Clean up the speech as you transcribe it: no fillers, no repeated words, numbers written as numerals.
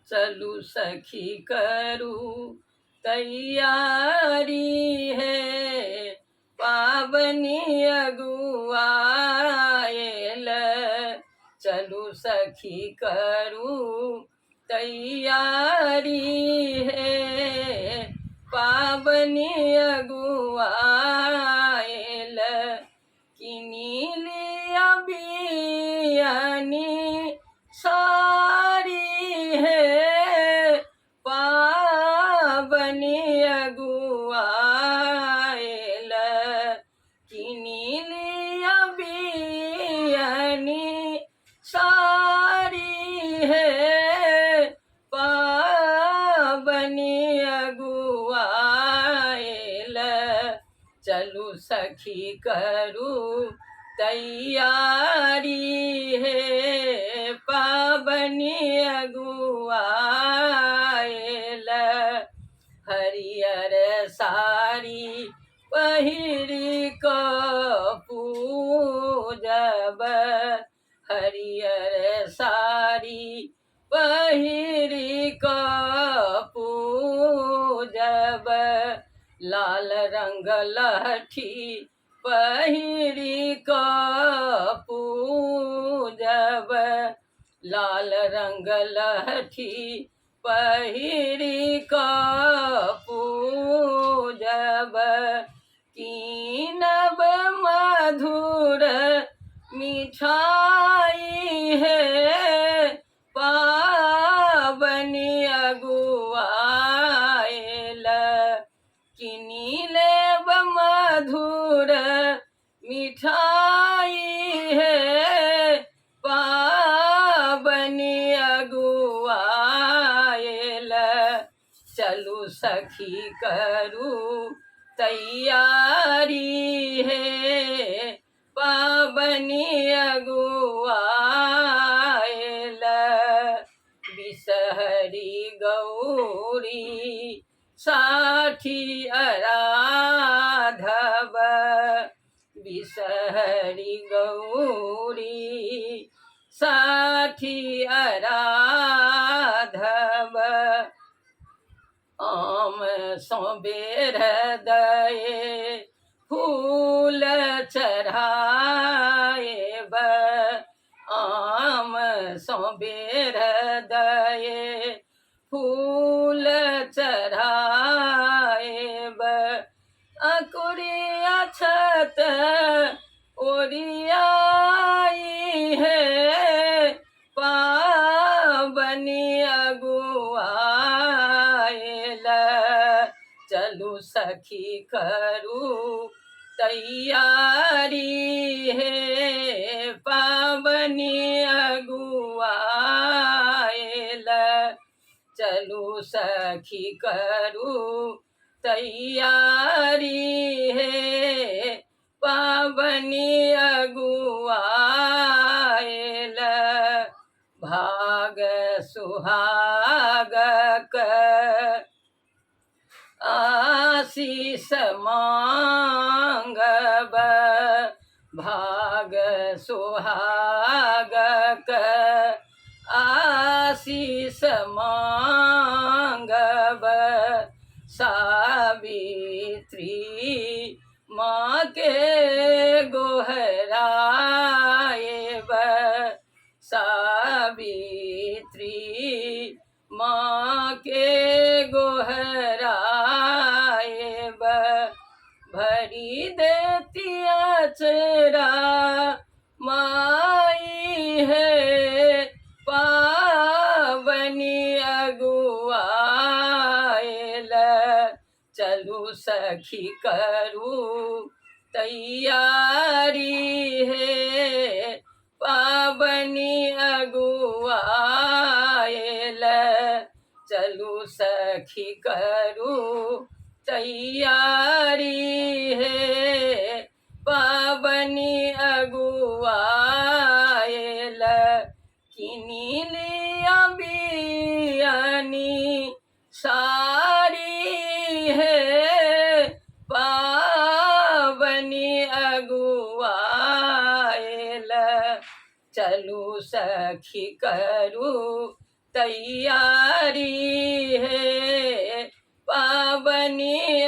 चलू सखी करूँ तैयारी है, पावनी अगुआएल। चलू सखी करूँ तैयारी है, पावनी अगुआएल। किनी लिया बियानी सारी है, पावनी अगुआएल। किनी लिया बियानी सारी है, पावनी अगुआएल। चलू सखी करूँ तैयारी है, पावनी अगुआएल। हरियर साड़ी पहिरी क पूजब, हरियर साड़ी पहिरी क पूजब। लाल रंग लहठी पहिरी क पूजब, लाल रंग लहठी पहिरी क पूजब। कीनब मधुर मिठाई है, पावनी अगुआएल। किनी लेब मधुर मिठाई है, पावनी अगुआएल। चलू सखी करूँ तैयारी है, पावनी अगुआएल। बिसहरी गौरी साठी आराधब, बिसहरी गौरी साठी आराधब। आम सोबेर दये फूल चढ़ाएब, आम सोबेर दये फूल चढ़ाएब। अकुरिया छत ओरियाई है, पावनी अगुआएल। चलू सखी करूँ तैयारी है, पावनी अगुआएल। चलू सखी करूँ तैयारी है, पावनी अगुआएल। भाग सुहाग आशीष मांगब, भाग सुहाग आशीष मांगब। सावित्री माँ के गोहराएब, सावित्री माँ के गोहराएब। भरी देती अचरा माई है, पावनी अगुआएल। चलू सखी करूँ तैयारी है, पावनी अगुआएल। चलू सखी करूँ तैयारी है, पावनी अगुआएल। किनी लिया बियानी सारी है, पावनी अगुआएल। चलू सखी करूँ तैयारी है, पावनी